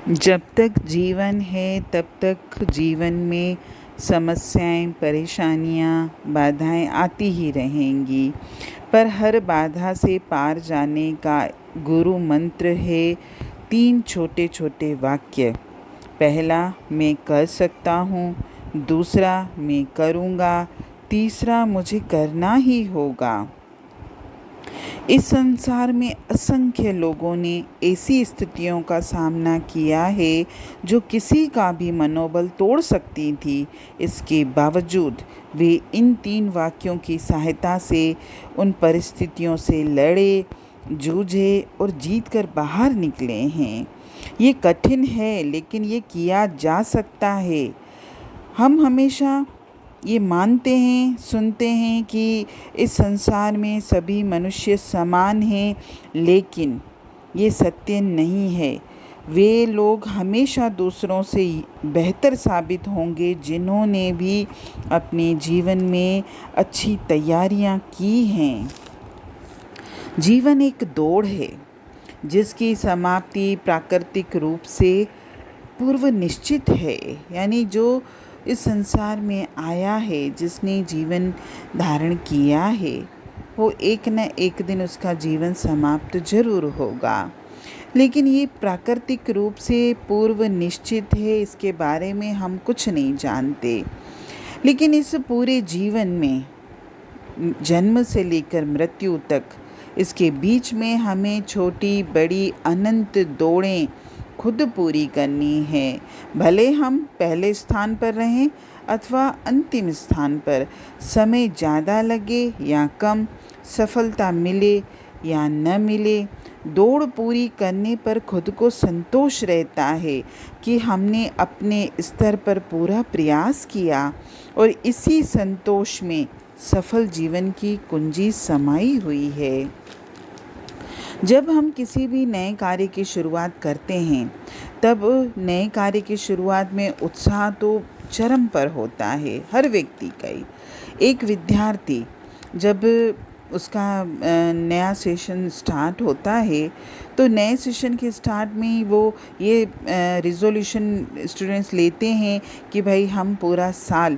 जब तक जीवन है तब तक जीवन में समस्याएं, परेशानियां, बाधाएं आती ही रहेंगी। पर हर बाधा से पार जाने का गुरु मंत्र है 3 छोटे छोटे वाक्य। पहला, मैं कर सकता हूँ। दूसरा, मैं करूँगा। तीसरा, मुझे करना ही होगा। इस संसार में असंख्य लोगों ने ऐसी स्थितियों का सामना किया है जो किसी का भी मनोबल तोड़ सकती थी। इसके बावजूद वे इन 3 वाक्यों की सहायता से उन परिस्थितियों से लड़े, जूझे और जीत कर बाहर निकले हैं। ये कठिन है, लेकिन ये किया जा सकता है। हम हमेशा ये मानते हैं, सुनते हैं कि इस संसार में सभी मनुष्य समान हैं, लेकिन ये सत्य नहीं है। वे लोग हमेशा दूसरों से बेहतर साबित होंगे जिन्होंने भी अपने जीवन में अच्छी तैयारियां की हैं। जीवन एक दौड़ है जिसकी समाप्ति प्राकृतिक रूप से पूर्व निश्चित है। यानी जो इस संसार में आया है, जिसने जीवन धारण किया है, वो एक न एक दिन उसका जीवन समाप्त जरूर होगा। लेकिन ये प्राकृतिक रूप से पूर्व निश्चित है, इसके बारे में हम कुछ नहीं जानते। लेकिन इस पूरे जीवन में जन्म से लेकर मृत्यु तक, इसके बीच में हमें छोटी बड़ी अनंत दौड़ें खुद पूरी करनी है। भले हम पहले स्थान पर रहें अथवा अंतिम स्थान पर, समय ज़्यादा लगे या कम, सफलता मिले या न मिले, दौड़ पूरी करने पर खुद को संतोष रहता है कि हमने अपने स्तर पर पूरा प्रयास किया, और इसी संतोष में सफल जीवन की कुंजी समाई हुई है। जब हम किसी भी नए कार्य की शुरुआत करते हैं, तब नए कार्य की शुरुआत में उत्साह तो चरम पर होता है, हर व्यक्ति का ही। एक विद्यार्थी जब उसका नया सेशन स्टार्ट होता है, तो नए सेशन के स्टार्ट में ही वो ये रिजोल्यूशन स्टूडेंट्स लेते हैं कि भाई हम पूरा साल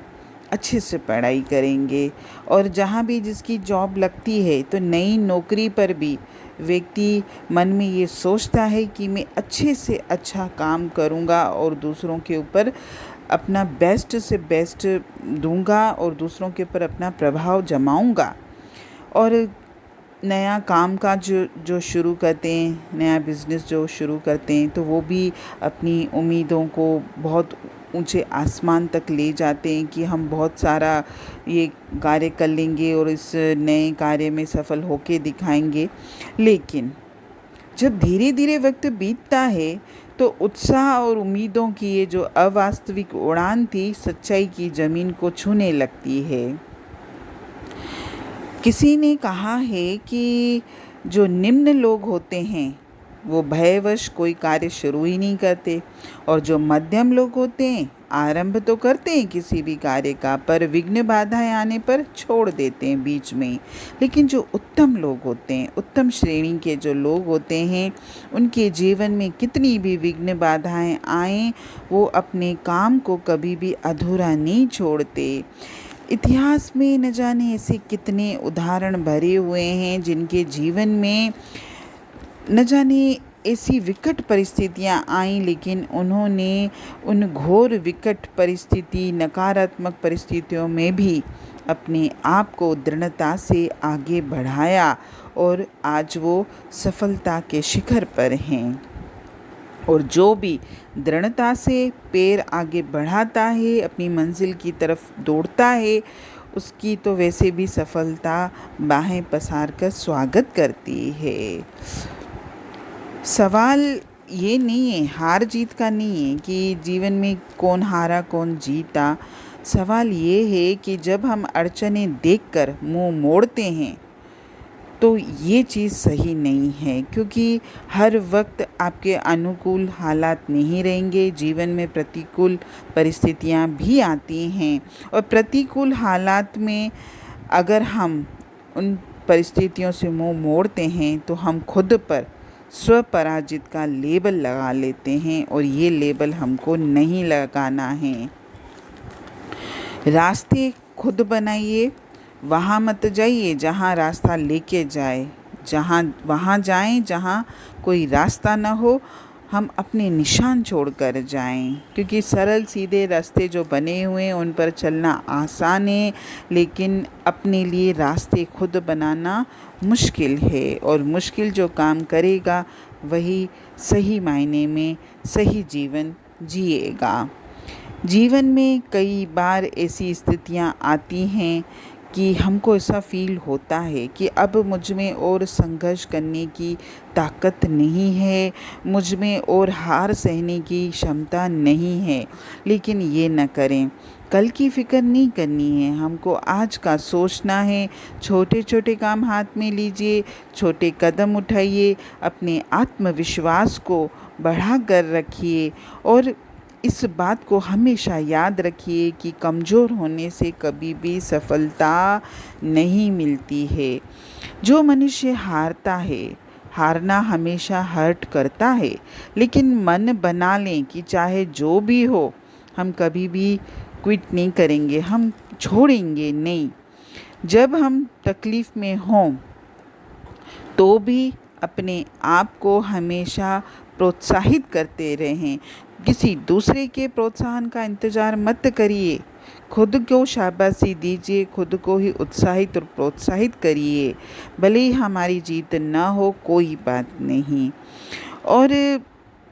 अच्छे से पढ़ाई करेंगे। और जहाँ भी जिसकी जॉब लगती है, तो नई नौकरी पर भी व्यक्ति मन में ये सोचता है कि मैं अच्छे से अच्छा काम करूँगा और दूसरों के ऊपर अपना बेस्ट से बेस्ट दूंगा और दूसरों के ऊपर अपना प्रभाव जमाऊंगा। और नया काम काज जो शुरू करते हैं, नया बिज़नेस जो शुरू करते हैं, तो वो भी अपनी उम्मीदों को बहुत ऊंचे आसमान तक ले जाते हैं कि हम बहुत सारा ये कार्य कर लेंगे और इस नए कार्य में सफल होके दिखाएंगे। लेकिन जब धीरे धीरे वक्त बीतता है, तो उत्साह और उम्मीदों की ये जो अवास्तविक उड़ान थी, सच्चाई की ज़मीन को छूने लगती है। किसी ने कहा है कि जो निम्न लोग होते हैं वो भयवश कोई कार्य शुरू ही नहीं करते, और जो मध्यम लोग होते हैं आरंभ तो करते हैं किसी भी कार्य का, पर विघ्न बाधाएं आने पर छोड़ देते हैं बीच में ही। लेकिन जो उत्तम लोग होते हैं, उत्तम श्रेणी के जो लोग होते हैं, उनके जीवन में कितनी भी विघ्न बाधाएं आएं, वो अपने काम को कभी भी अधूरा नहीं छोड़ते। इतिहास में न जाने ऐसे कितने उदाहरण भरे हुए हैं जिनके जीवन में न जाने ऐसी विकट परिस्थितियां आईं, लेकिन उन्होंने उन घोर विकट परिस्थिति, नकारात्मक परिस्थितियों में भी अपने आप को दृढ़ता से आगे बढ़ाया, और आज वो सफलता के शिखर पर हैं। और जो भी दृढ़ता से पैर आगे बढ़ाता है, अपनी मंजिल की तरफ दौड़ता है, उसकी तो वैसे भी सफलता बाहें पसार कर स्वागत करती है। सवाल ये नहीं है, हार जीत का नहीं है कि जीवन में कौन हारा कौन जीता। सवाल ये है कि जब हम अड़चनें देखकर मुंह मोड़ते हैं, तो ये चीज़ सही नहीं है, क्योंकि हर वक्त आपके अनुकूल हालात नहीं रहेंगे। जीवन में प्रतिकूल परिस्थितियां भी आती हैं, और प्रतिकूल हालात में अगर हम उन परिस्थितियों से मुंह मोड़ते हैं, तो हम खुद पर स्वपराजित का लेबल लगा लेते हैं और ये लेबल हमको नहीं लगाना है। रास्ते खुद बनाइए, वहाँ मत जाइए जहाँ रास्ता लेके जाए, वहाँ जाएं जहाँ कोई रास्ता न हो। हम अपने निशान छोड़कर जाएं, क्योंकि सरल सीधे रास्ते जो बने हुए हैं उन पर चलना आसान है, लेकिन अपने लिए रास्ते खुद बनाना मुश्किल है। और मुश्किल जो काम करेगा वही सही मायने में सही जीवन जिएगा। जीवन में कई बार ऐसी स्थितियाँ आती हैं कि हमको ऐसा फ़ील होता है कि अब मुझ में और संघर्ष करने की ताकत नहीं है, मुझ में और हार सहने की क्षमता नहीं है। लेकिन ये न करें, कल की फ़िक्र नहीं करनी है, हमको आज का सोचना है। छोटे छोटे काम हाथ में लीजिए, छोटे कदम उठाइए, अपने आत्मविश्वास को बढ़ा कर रखिए और इस बात को हमेशा याद रखिए कि कमज़ोर होने से कभी भी सफलता नहीं मिलती है। जो मनुष्य हारता है, हारना हमेशा हर्ट करता है, लेकिन मन बना लें कि चाहे जो भी हो हम कभी भी क्विट नहीं करेंगे, हम छोड़ेंगे नहीं। जब हम तकलीफ़ में हों तो भी अपने आप को हमेशा प्रोत्साहित करते रहें। किसी दूसरे के प्रोत्साहन का इंतज़ार मत करिए, खुद को शाबाशी दीजिए, खुद को ही उत्साहित और प्रोत्साहित करिए। भले ही हमारी जीत ना हो, कोई बात नहीं। और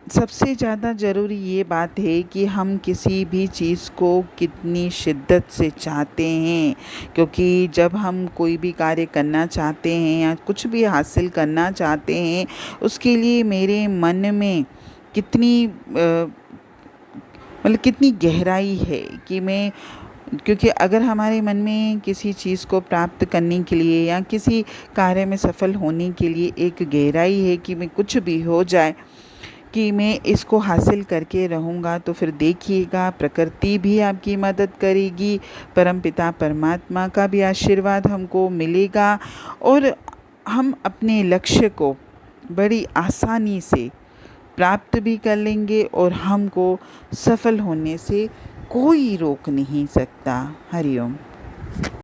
सबसे ज़्यादा ज़रूरी ये बात है कि हम किसी भी चीज़ को कितनी शिद्दत से चाहते हैं, क्योंकि जब हम कोई भी कार्य करना चाहते हैं या कुछ भी हासिल करना चाहते हैं, उसके लिए मेरे मन में कितनी मतलब कितनी गहराई है कि मैं, क्योंकि अगर हमारे मन में किसी चीज़ को प्राप्त करने के लिए या किसी कार्य में सफल होने के लिए एक गहराई है कि मैं कुछ भी हो जाए कि मैं इसको हासिल करके रहूँगा, तो फिर देखिएगा प्रकृति भी आपकी मदद करेगी, परमपिता परमात्मा का भी आशीर्वाद हमको मिलेगा और हम अपने लक्ष्य को बड़ी आसानी से प्राप्त भी कर लेंगे और हमको सफल होने से कोई रोक नहीं सकता। हरि ओम।